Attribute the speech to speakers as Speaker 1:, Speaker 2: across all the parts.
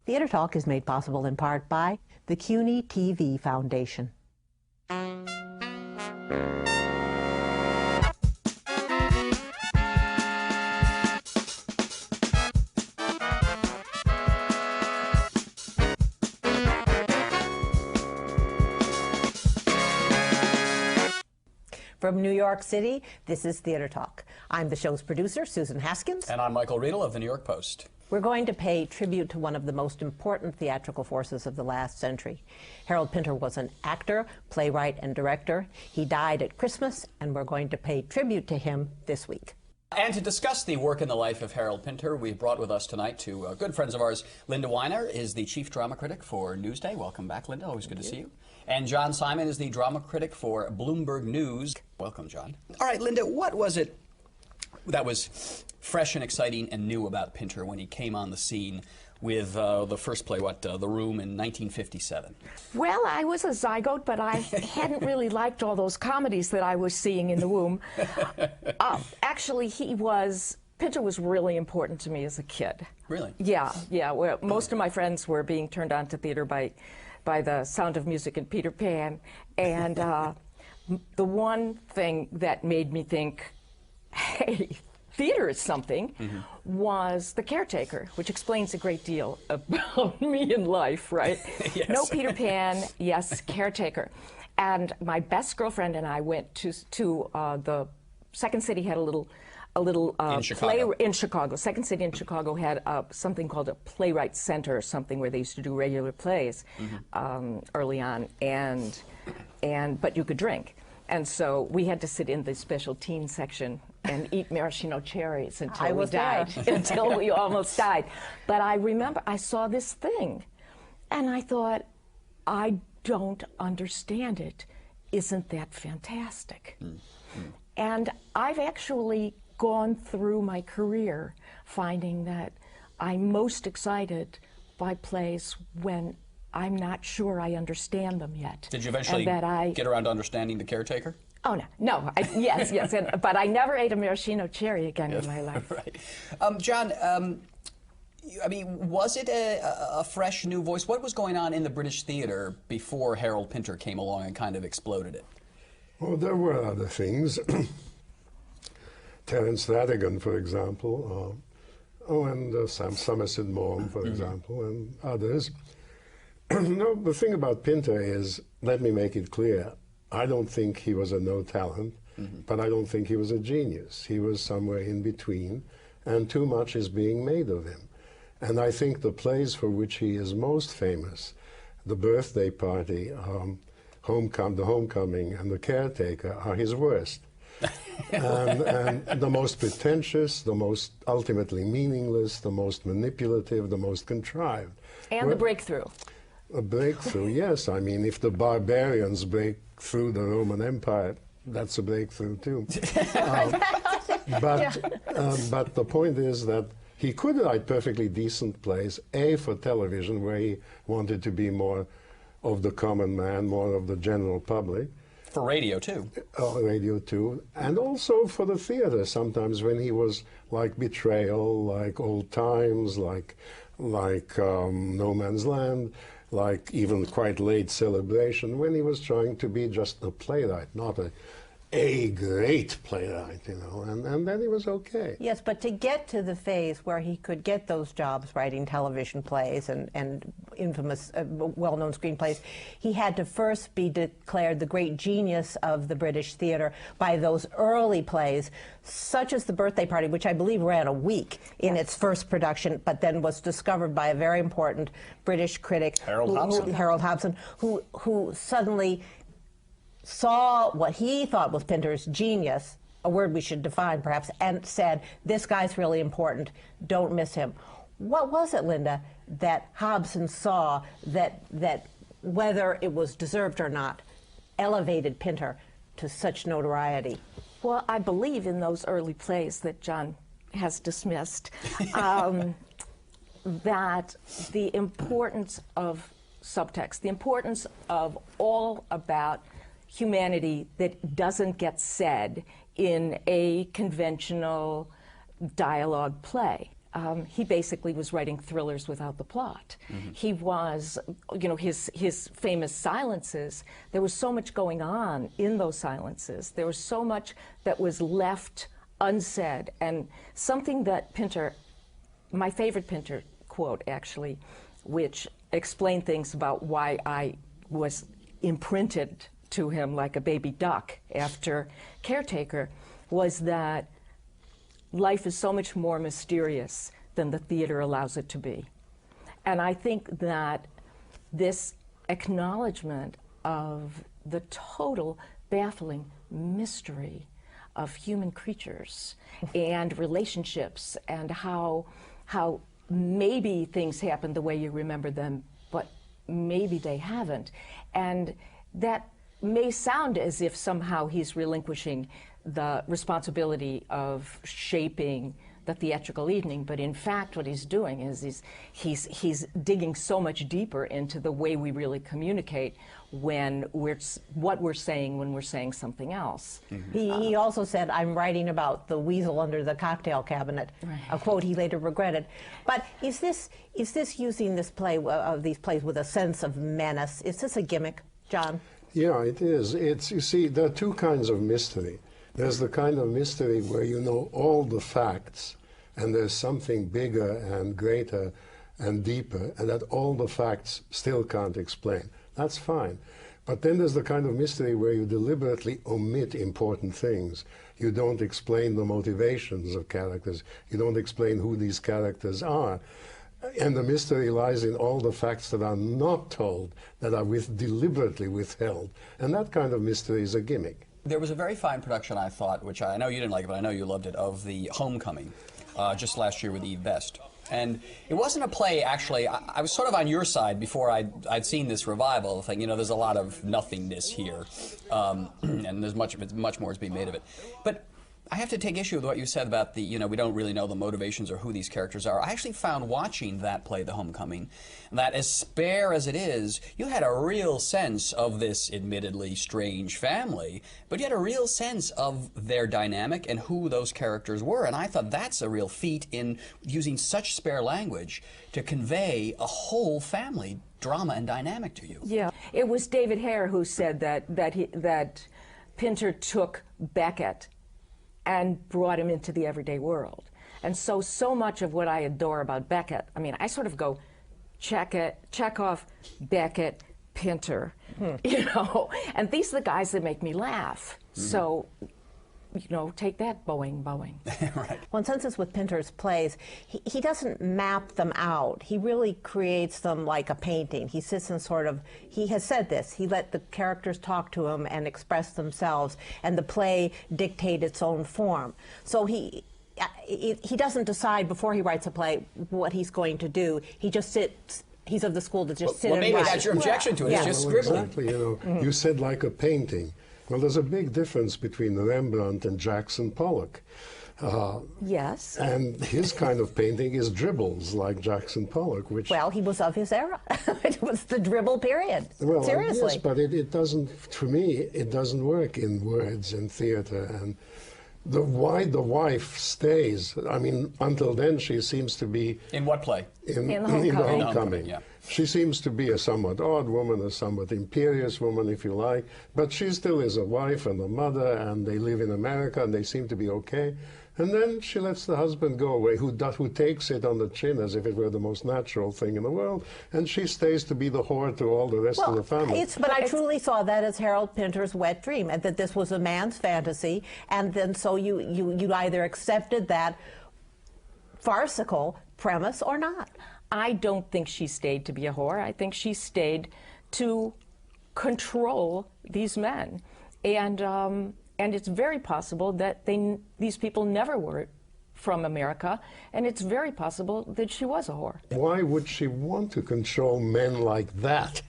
Speaker 1: Theater Talk is made possible in part by the CUNY TV Foundation. From New York City, this is Theater Talk. I'm the show's producer, Susan Haskins.
Speaker 2: And I'm Michael Riedel of the New York Post.
Speaker 1: We're going to pay tribute to one of the most important theatrical forces of the last century. Harold Pinter was an actor, playwright, and director. He died at Christmas, and we're going to pay tribute to him this week.
Speaker 2: And to discuss the work and the life of Harold Pinter, we've brought with us tonight two good friends of ours. Linda Weiner is the chief drama critic for Newsday. Welcome back, Linda. Always good to see you. And John Simon is the drama critic for Bloomberg News. Welcome, John. All right, Linda, what was it that was fresh and exciting and new about Pinter when he came on the scene with the first play, The Room, in 1957?
Speaker 3: Well, I was a zygote, but I hadn't really liked all those comedies that I was seeing in the womb. Actually, Pinter was really important to me as a kid.
Speaker 2: Really?
Speaker 3: Yeah. Well, most of my friends were being turned on to theater by the Sound of Music and Peter Pan, and the one thing that made me think, hey, theater is something, was The Caretaker, which explains a great deal about me in life, right?
Speaker 2: Yes.
Speaker 3: No Peter Pan, yes, Caretaker. And my best girlfriend and I went to the Second City had a little
Speaker 2: in Chicago.
Speaker 3: play in Chicago. Second City in Chicago had something called a playwright center or something where they used to do regular plays early on, but you could drink. And so we had to sit in the special teen section and eat maraschino cherries until we died, until we almost died. But I remember I saw this thing, and I thought, I don't understand it. Isn't that fantastic? And I've actually gone through my career finding that I'm most excited by plays when I'm not sure I understand them yet.
Speaker 2: Did you eventually get around to understanding The Caretaker?
Speaker 3: Oh, no. Yes, but I never ate a maraschino cherry again in my life.
Speaker 2: Right. John, I mean, was it a fresh new voice? What was going on in the British theater before Harold Pinter came along and kind of exploded it?
Speaker 4: Well, there were other things. Terence Rattigan, for example, and Sam Somerset Maugham, for example, and others. No, the thing about Pinter is, let me make it clear, I don't think he was a no talent, but I don't think he was a genius. He was somewhere in between, and too much is being made of him. And I think the plays for which he is most famous, The Birthday Party, The Homecoming, and The Caretaker, are his worst. and the most pretentious, the most ultimately meaningless, the most manipulative, the most contrived.
Speaker 3: And the breakthrough.
Speaker 4: A breakthrough, yes. I mean, if the barbarians break through the Roman Empire, that's a breakthrough too. But the point is that he could write perfectly decent plays, for television, where he wanted to be more of the common man, more of the general public.
Speaker 2: For radio, too.
Speaker 4: Radio, too. And also for the theater, sometimes when he was like Betrayal, like Old Times, like No Man's Land, like even quite late Celebration, when he was trying to be just a playwright, not a great playwright, you know, and then he was okay.
Speaker 1: Yes, but to get to the phase where he could get those jobs writing television plays and infamous, well-known screenplays, he had to first be declared the great genius of the British theater by those early plays, such as The Birthday Party, which I believe ran a week in its first production, but then was discovered by a very important British critic, Harold Hobson, who suddenly saw what he thought was Pinter's genius, a word we should define perhaps, and said, this guy's really important, don't miss him. What was it, Linda, that Hobson saw that whether it was deserved or not, elevated Pinter to such notoriety?
Speaker 3: Well, I believe in those early plays that John has dismissed, that the importance of subtext, the importance of all about humanity that doesn't get said in a conventional dialogue play. he basically was writing thrillers without the plot. He was, you know, his famous silences, there was so much going on in those silences. There was so much that was left unsaid. And something that Pinter, my favorite Pinter quote actually, which explained things about why I was imprinted to him like a baby duck after Caretaker, was that life is so much more mysterious than the theater allows it to be. And I think that this acknowledgement of the total baffling mystery of human creatures and relationships, and how maybe things happen the way you remember them, but maybe they haven't. And that may sound as if somehow he's relinquishing the responsibility of shaping the theatrical evening, but in fact what he's doing is he's digging so much deeper into the way we really communicate when what we're saying when we're saying something else.
Speaker 1: He also said, "I'm writing about the weasel under the cocktail cabinet," a quote he later regretted. But is this using this play these plays with a sense of menace? Is this a gimmick, John?
Speaker 4: Yeah, it is. It's, you see, there are two kinds of mystery. There's the kind of mystery where you know all the facts, and there's something bigger and greater and deeper, and that all the facts still can't explain. That's fine. But then there's the kind of mystery where you deliberately omit important things. You don't explain the motivations of characters. You don't explain who these characters are. And the mystery lies in all the facts that are not told, that are deliberately withheld. And that kind of mystery is a gimmick.
Speaker 2: There was a very fine production, I thought, which I know you didn't like, but I know you loved it, of The Homecoming, just last year with Eve Best. And it wasn't a play, actually. I was sort of on your side before I'd seen this revival thing. You know, there's a lot of nothingness here, and there's much more is being made of it. But I have to take issue with what you said about we don't really know the motivations or who these characters are. I actually found watching that play, The Homecoming, that as spare as it is, you had a real sense of this admittedly strange family, but you had a real sense of their dynamic and who those characters were. And I thought that's a real feat in using such spare language to convey a whole family drama and dynamic to you.
Speaker 3: Yeah, it was David Hare who said that Pinter took Beckett and brought him into the everyday world. And so much of what I adore about Beckett, I mean, I sort of go, Chekhov, Beckett, Pinter, you know, and these are the guys that make me laugh. So, you know, take that, Boeing.
Speaker 2: Right.
Speaker 1: Well, in sense with Pinter's plays, he doesn't map them out. He really creates them like a painting. He sits and he has said this, he let the characters talk to him and express themselves, and the play dictate its own form. So he doesn't decide before he writes a play what he's going to do. He just sits. He's of the school to just sit and write.
Speaker 2: Well, maybe that's your objection to it. It's just scribbling.
Speaker 4: Exactly, you know, you said like a painting. Well, there's a big difference between Rembrandt and Jackson Pollock.
Speaker 3: Yes.
Speaker 4: And his kind of painting is dribbles, like Jackson Pollock, which...
Speaker 1: Well, he was of his era. It was the dribble period.
Speaker 4: Well,
Speaker 1: seriously.
Speaker 4: yes, but it doesn't, for me, it doesn't work in words in theater. And why the wife stays, I mean, until then she seems to be...
Speaker 2: In what play?
Speaker 3: In The
Speaker 4: The
Speaker 3: Homecoming.
Speaker 4: Homecoming.
Speaker 2: Yeah.
Speaker 4: She seems to be a somewhat odd woman, a somewhat imperious woman, if you like, but she still is a wife and a mother, and they live in America, and they seem to be okay. And then she lets the husband go away, who takes it on the chin as if it were the most natural thing in the world, and she stays to be the whore to all the rest of the family.
Speaker 1: But I truly saw that as Harold Pinter's wet dream, and that this was a man's fantasy, and then so you either accepted that farcical premise or not.
Speaker 3: I don't think she stayed to be a whore. I think she stayed to control these men. And it's very possible that these people never were from America, and it's very possible that she was a whore.
Speaker 4: Why would she want to control men like that?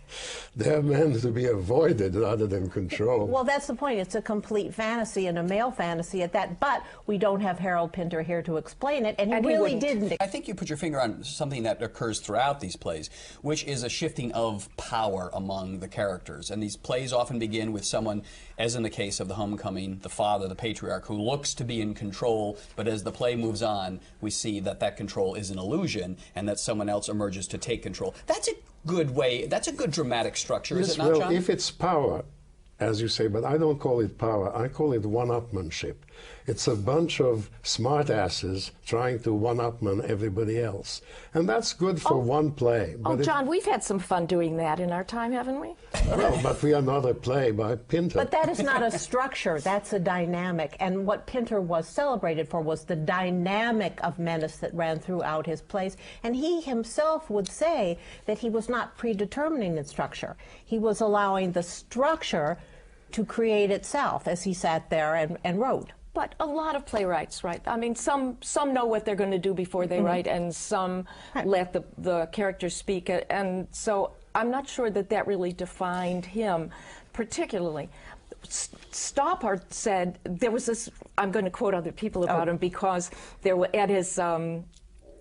Speaker 4: They're meant to be avoided rather than controlled.
Speaker 1: Well, that's the point. It's a complete fantasy and a male fantasy at that, but we don't have Harold Pinter here to explain it, and he really didn't.
Speaker 2: I think you put your finger on something that occurs throughout these plays, which is a shifting of power among the characters. And these plays often begin with someone, as in the case of The Homecoming, the father, the patriarch, who looks to be in control, but as the play moves on, we see that that control is an illusion and that someone else emerges to take control. That's a good way, that's a good dramatic structure, is it not,
Speaker 4: well,
Speaker 2: John?
Speaker 4: if it's power, as you say, but I don't call it power, I call it one-upmanship. It's a bunch of smart-asses trying to one-upman everybody else. And that's good for one play.
Speaker 3: Oh, John, we've had some fun doing that in our time, haven't we?
Speaker 4: Well, but we are not a play by Pinter.
Speaker 1: But that is not a structure, that's a dynamic. And what Pinter was celebrated for was the dynamic of menace that ran throughout his plays. And he himself would say that he was not predetermining the structure. He was allowing the structure to create itself as he sat there and wrote.
Speaker 3: But a lot of playwrights, right? I mean, some know what they're going to do before they write, and some let the characters speak. And so I'm not sure that that really defined him particularly. Stoppard said, there was this, I'm going to quote other people about him, because there were, at his,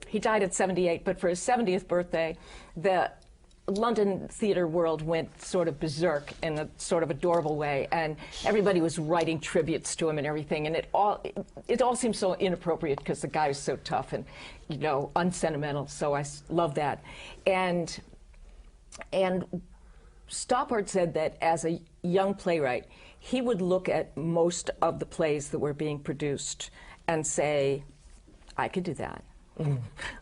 Speaker 3: he died at 78, but for his 70th birthday, the London theater world went sort of berserk in a sort of adorable way, and everybody was writing tributes to him and everything, and it all seemed so inappropriate because the guy was so tough and, you know, unsentimental. So I love that. And Stoppard said that as a young playwright, he would look at most of the plays that were being produced and say, I could do that.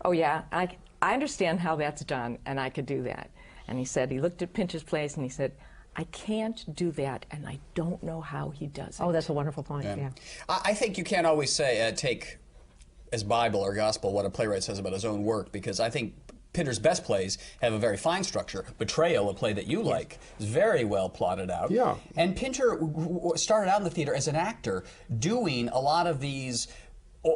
Speaker 3: Oh yeah, I understand how that's done, and I could do that. And he said, he looked at Pinter's plays and he said, I can't do that, and I don't know how he does it.
Speaker 1: Oh, that's a wonderful point, yeah.
Speaker 2: I think you can't always say, take as Bible or gospel what a playwright says about his own work, because I think Pinter's best plays have a very fine structure. Betrayal, a play that you like, is very well plotted out.
Speaker 4: Yeah.
Speaker 2: And Pinter started out in the theater as an actor, doing a lot of these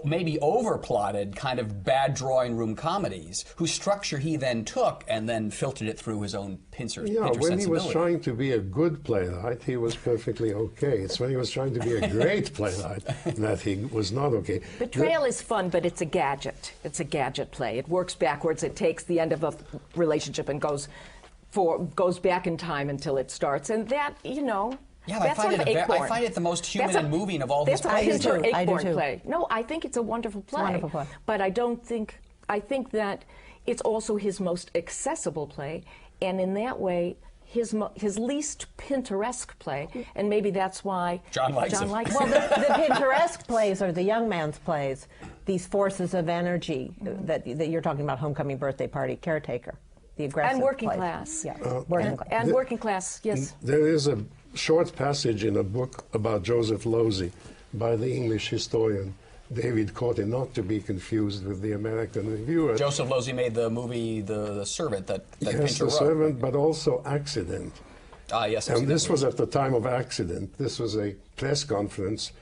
Speaker 2: maybe over-plotted kind of bad drawing room comedies, whose structure he then took and then filtered it through his own Pinter
Speaker 4: when he was trying to be a good playwright, he was perfectly okay. It's when he was trying to be a great playwright that he was not okay.
Speaker 3: Betrayal is fun, but it's a gadget. It's a gadget play. It works backwards. It takes the end of a relationship and goes back in time until it starts. And that, you know,
Speaker 2: yeah, I find it the most human and moving of all his plays.
Speaker 3: That's a Pinter Acorn play. No, I think it's a wonderful play.
Speaker 1: It's a wonderful play.
Speaker 3: But I think that it's also his most accessible play, and in that way, his least Pinteresque play, and maybe that's why
Speaker 2: John likes it.
Speaker 1: Well, the Pinteresque plays are the young man's plays, these forces of energy that you're talking about, Homecoming, Birthday Party, Caretaker, the aggressive
Speaker 3: and working
Speaker 1: plays.
Speaker 3: class.
Speaker 1: Yeah.
Speaker 3: Working class, yes.
Speaker 4: There is a short passage in a book about Joseph Losey by the English historian David Courtney, not to be confused with the American reviewer.
Speaker 2: Joseph Losey made the movie The Servant that Pinter wrote.
Speaker 4: The Servant, but also Accident.
Speaker 2: Yes.
Speaker 4: And this was at the time of Accident. This was a press conference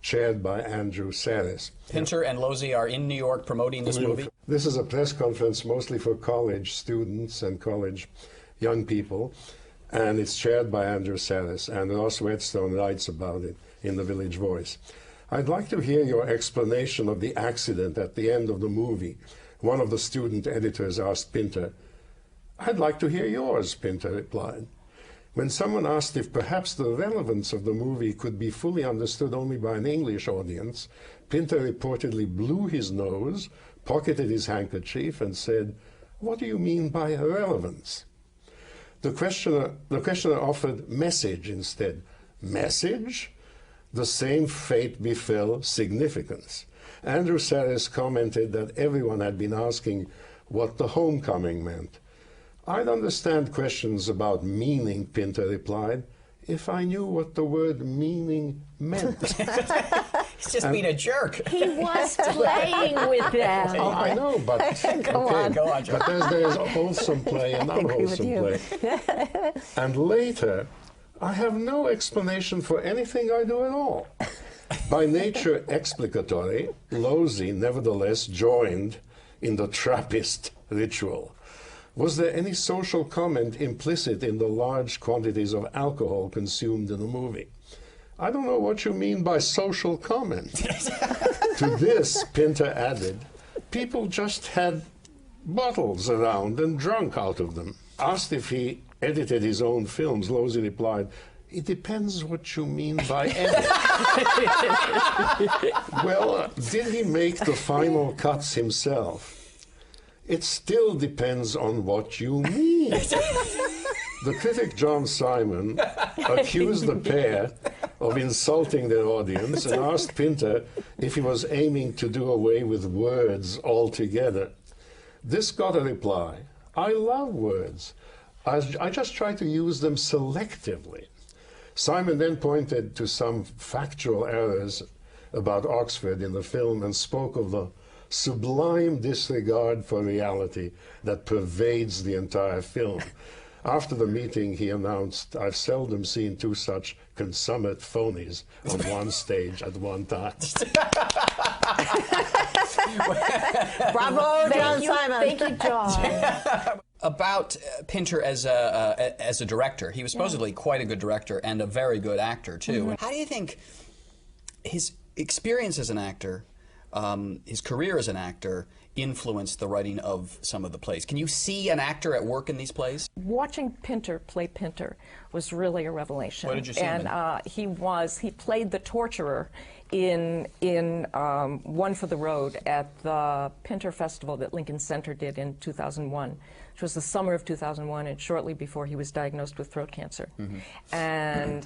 Speaker 4: chaired by Andrew Sarris.
Speaker 2: Pinter and Losey are in New York promoting this movie?
Speaker 4: This is a press conference mostly for college students and college young people, and it's chaired by Andrew Sarris, and Ross Whetstone writes about it in the Village Voice. I'd like to hear your explanation of the accident at the end of the movie. One of the student editors asked Pinter. I'd like to hear yours, Pinter replied. When someone asked if perhaps the relevance of the movie could be fully understood only by an English audience, Pinter reportedly blew his nose, pocketed his handkerchief, and said, "What do you mean by relevance?" The questioner offered message instead. Message? The same fate befell significance. Andrew Sarris commented that everyone had been asking what the homecoming meant. I'd understand questions about meaning, Pinter replied, if I knew what the word meaning meant.
Speaker 2: He's just being a jerk.
Speaker 3: He was playing with them.
Speaker 4: Oh, I know, but
Speaker 1: Go on,
Speaker 2: John.
Speaker 4: But there's wholesome play and unwholesome play. And later, I have no explanation for anything I do at all. By nature explicatory, Losey nevertheless joined in the Trappist ritual. Was there any social comment implicit in the large quantities of alcohol consumed in the movie? I don't know what you mean by social comment. To this, Pinter added, people just had bottles around and drunk out of them. Asked if he edited his own films, Losey replied, it depends what you mean by edit. Well, did he make the final cuts himself? It still depends on what you mean. The critic John Simon accused the pair of insulting their audience and asked Pinter if he was aiming to do away with words altogether. This got a reply, I love words. I just try to use them selectively. Simon then pointed to some factual errors about Oxford in the film and spoke of the sublime disregard for reality that pervades the entire film. After the meeting, he announced, I've seldom seen two such consummate phonies on one stage at one time.
Speaker 1: Bravo, John Simon.
Speaker 3: Thank you, John.
Speaker 2: About Pinter as a director, he was supposedly quite a good director and a very good actor, too. How do you think his experience as an actor, his career as an actor, influenced the writing of some of the plays? Can you see an actor at work in these plays?
Speaker 3: Watching Pinter play Pinter was really a revelation.
Speaker 2: What did you see?
Speaker 3: And he played the torturer in One for the Road at the Pinter Festival that Lincoln Center did in 2001, which was the summer of 2001 and shortly before he was diagnosed with throat cancer. And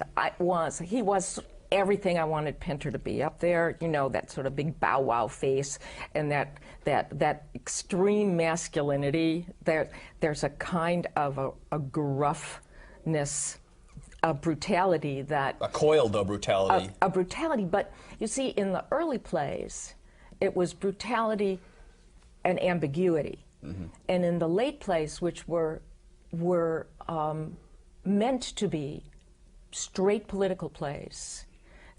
Speaker 3: he was everything I wanted Pinter to be up there, you know, that sort of big bow wow face and that extreme masculinity. There's a kind of a gruffness, a brutality that...
Speaker 2: A coiled, though, brutality.
Speaker 3: A brutality, but you see, in the early plays, it was brutality and ambiguity. And in the late plays, which were meant to be straight political plays,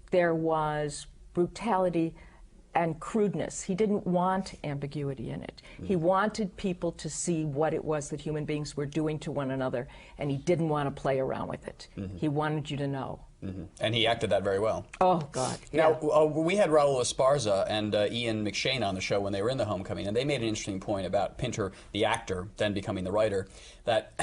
Speaker 3: there was brutality and crudeness. He didn't want ambiguity in it. He wanted people to see what it was that human beings were doing to one another, and he didn't want to play around with it. He wanted you to know.
Speaker 2: And he acted that very well.
Speaker 3: Oh, God. Yeah.
Speaker 2: Now, we had Raul Esparza and Ian McShane on the show when they were in The Homecoming, and they made an interesting point about Pinter, the actor, then becoming the writer, that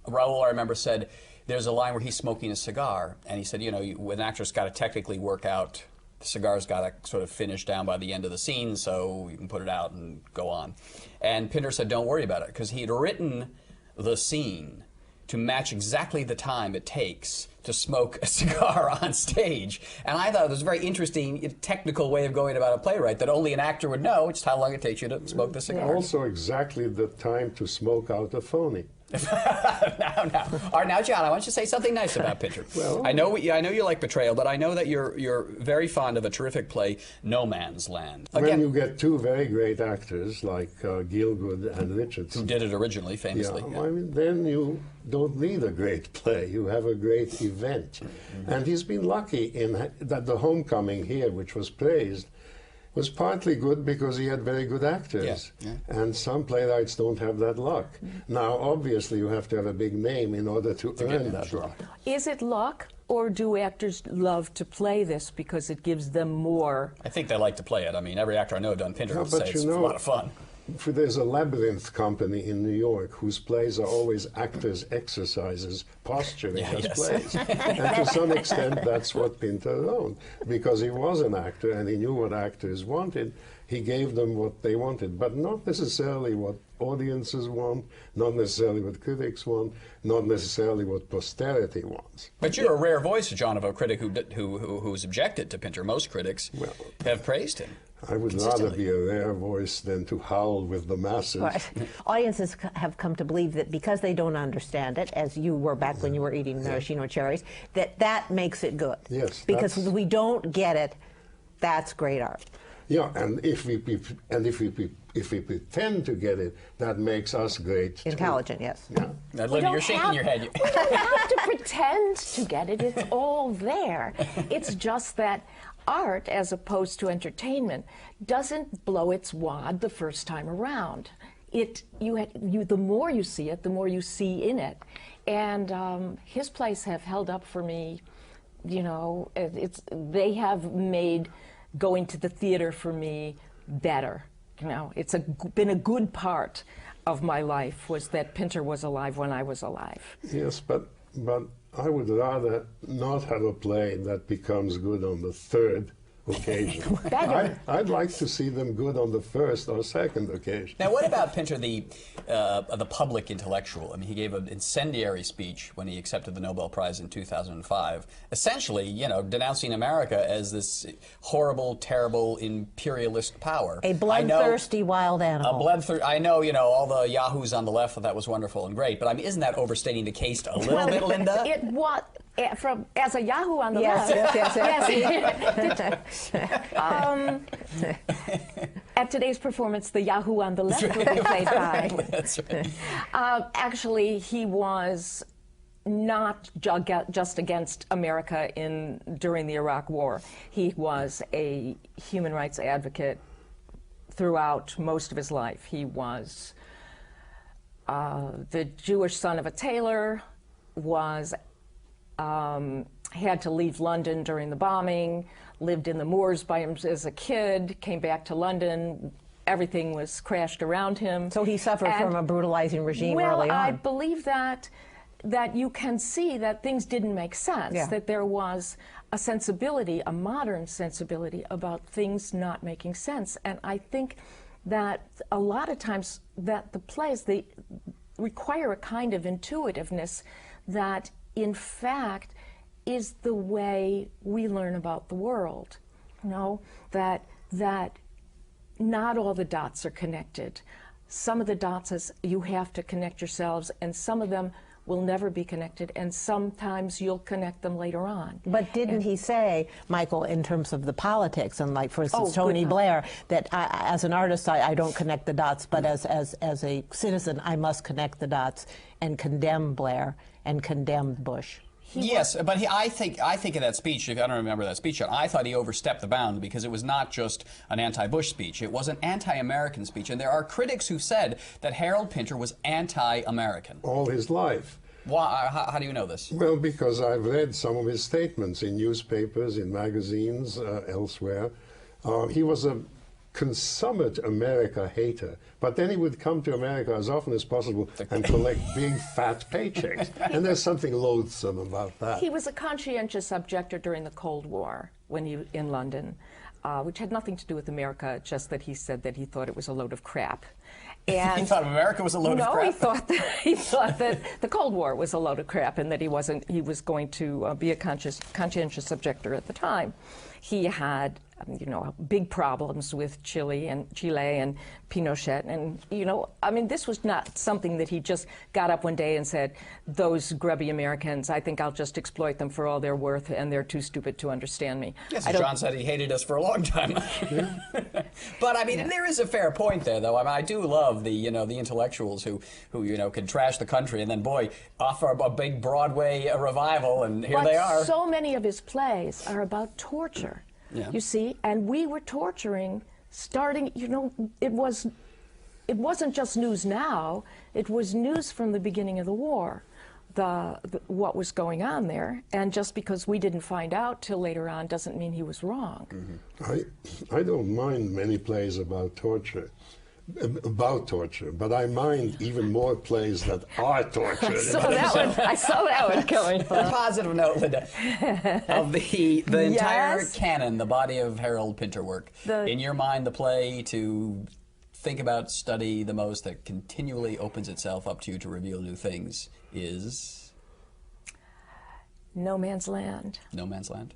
Speaker 2: Raul, I remember, said, there's a line where he's smoking a cigar, and he said, you know, an actor's got to technically work out, the cigar's got to sort of finish down by the end of the scene so you can put it out and go on. And Pinter said, don't worry about it, because he had written the scene to match exactly the time it takes to smoke a cigar on stage. And I thought it was a very interesting technical way of going about a playwright that only an actor would know, just how long it takes you to smoke the cigar.
Speaker 4: Also exactly the time to smoke out a phony.
Speaker 2: Now, all right, now, John, I want you to say something nice about Pinter.
Speaker 4: Well,
Speaker 2: I know you like Betrayal, but I know that you're very fond of a terrific play, No Man's Land.
Speaker 4: Again, when you get two very great actors like Gielgud and Richardson,
Speaker 2: who did it originally, famously.
Speaker 4: I mean, then you don't need a great play. You have a great event. And he's been lucky in that The Homecoming here, which was praised, was partly good because he had very good actors. And some playwrights don't have that luck. Now, obviously, you have to have a big name in order to earn that luck.
Speaker 3: Is it luck, or do actors love to play this because it gives them more?
Speaker 2: I think they like to play it. I mean, every actor I know done Pinter would say it's a lot of fun.
Speaker 4: There's a Labyrinth company in New York whose plays are always actors' exercises, posturing as plays. And to some extent, that's what Pinter owned. Because he was an actor and he knew what actors wanted, he gave them what they wanted, but not necessarily what audiences want, not necessarily what critics want, not necessarily what posterity wants.
Speaker 2: But you're a rare voice, John, of a critic who's objected to Pinter. Most critics have praised him.
Speaker 4: I would rather be a rare voice than to howl with the masses.
Speaker 1: Right. Audiences have come to believe that because they don't understand it, as you were back when you were eating maraschino cherries, that makes it good.
Speaker 4: Yes.
Speaker 1: Because when we don't get it, that's great art.
Speaker 4: Yeah, and if we pretend to get it, that makes us great.
Speaker 1: Intelligent,
Speaker 4: too.
Speaker 1: yes.
Speaker 4: Yeah.
Speaker 2: Now, Linda, you're shaking your head.
Speaker 3: We don't have to pretend to get it. It's all there. It's just that art, as opposed to entertainment, doesn't blow its wad the first time around. the more you see it, the more you see in it. And his plays have held up for me. You know, they have made going to the theater for me better. You know, it's been a good part of my life was that Pinter was alive when I was alive.
Speaker 4: Yes, but I would rather not have a play that becomes good on the third occasion. I'd like to see them good on the first or second occasion.
Speaker 2: Now, what about Pinter, the public intellectual? I mean, he gave an incendiary speech when he accepted the Nobel Prize in 2005, essentially, you know, denouncing America as this horrible, terrible, imperialist power.
Speaker 1: A bloodthirsty wild animal.
Speaker 2: I know, you know, all the yahoos on the left thought that was wonderful and great, but I mean, isn't that overstating the case a little bit, Linda?
Speaker 3: It was, as a yahoo on the left. At today's performance, the Yahoo on the left will be played by.
Speaker 2: That's right.
Speaker 3: Actually, he was not just against America during the Iraq War. He was a human rights advocate throughout most of his life. He was the Jewish son of a tailor, had to leave London during the bombing, lived in the moors by him as a kid, came back to London. Everything was crashed around him.
Speaker 1: So he suffered from a brutalizing regime early on.
Speaker 3: Well, I believe that you can see that things didn't make sense, that there was a sensibility, a modern sensibility about things not making sense. And I think that a lot of times that the plays, they require a kind of intuitiveness that, in fact, is the way we learn about the world. You know, that not all the dots are connected. Some of the dots you have to connect yourselves, and some of them will never be connected, and sometimes you'll connect them later on.
Speaker 1: But didn't he say, Michael, in terms of the politics, and like, for instance, Tony Blair, that as an artist, I don't connect the dots, but as a citizen, I must connect the dots and condemn Blair and condemn Bush?
Speaker 2: Yes, but I think in that speech, if I don't remember that speech, I thought he overstepped the bound because it was not just an anti-Bush speech. It was an anti-American speech. And there are critics who said that Harold Pinter was anti-American.
Speaker 4: All his life.
Speaker 2: Why? How do you know this?
Speaker 4: Well, because I've read some of his statements in newspapers, in magazines, elsewhere. He was a consummate America hater, but then he would come to America as often as possible and collect big fat paychecks, and there's something loathsome about that.
Speaker 3: He was a conscientious objector during the Cold War in London, which had nothing to do with America, just that he said that he thought it was a load of crap. And
Speaker 2: he thought America was a load of crap?
Speaker 3: No, he thought that the Cold War was a load of crap, and that he was going to be a conscientious objector at the time. He had, you know, big problems with Chile and Pinochet, and, you know, I mean, this was not something that he just got up one day and said, those grubby Americans, I think I'll just exploit them for all they're worth, and they're too stupid to understand me.
Speaker 2: Yes, John said he hated us for a long time. But I mean, there is a fair point there, though. I mean, I do love the intellectuals who you know, can trash the country and then, boy, offer a big Broadway revival, and here they are.
Speaker 3: So many of his plays are about torture.
Speaker 2: Yeah.
Speaker 3: You see, and we were torturing, starting, you know, it wasn't just news now, it was news from the beginning of the war, what was going on there, and just because we didn't find out till later on doesn't mean he was wrong.
Speaker 4: Mm-hmm. I don't mind many plays about torture, but I mind even more plays that are torture.
Speaker 3: I saw that one coming.
Speaker 2: On a positive note, Linda, of the entire canon, the body of Harold Pinter work, in your mind, the play to think about, study the most, that continually opens itself up to you to reveal new things, is?
Speaker 3: No Man's Land.
Speaker 2: No Man's Land?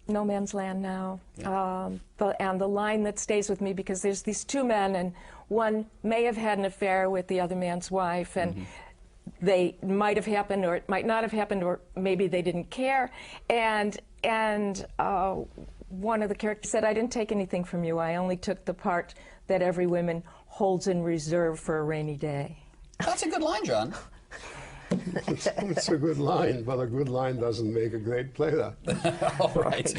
Speaker 3: No Man's Land now.
Speaker 2: Yeah.
Speaker 3: And the line that stays with me, because there's these two men, and one may have had an affair with the other man's wife, and they might have happened, or it might not have happened, or maybe they didn't care. And one of the characters said, I didn't take anything from you. I only took the part that every woman holds in reserve for a rainy day.
Speaker 2: That's a good line, John.
Speaker 4: It's a good line, but a good line doesn't make a great player.
Speaker 2: All right.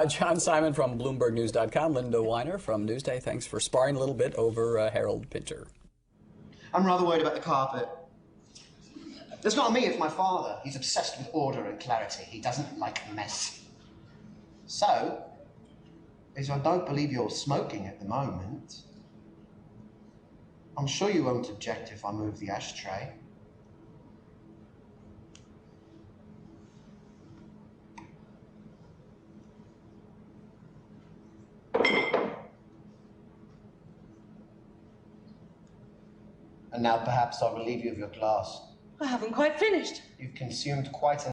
Speaker 2: John Simon from BloombergNews.com, Linda Weiner from Newsday. Thanks for sparring a little bit over Harold Pinter.
Speaker 5: I'm rather worried about the carpet. It's not me, it's my father. He's obsessed with order and clarity. He doesn't like a mess. So, as I don't believe you're smoking at the moment, I'm sure you won't object if I move the ashtray. And now perhaps I'll relieve you of your glass.
Speaker 6: I haven't quite finished.
Speaker 5: You've consumed quite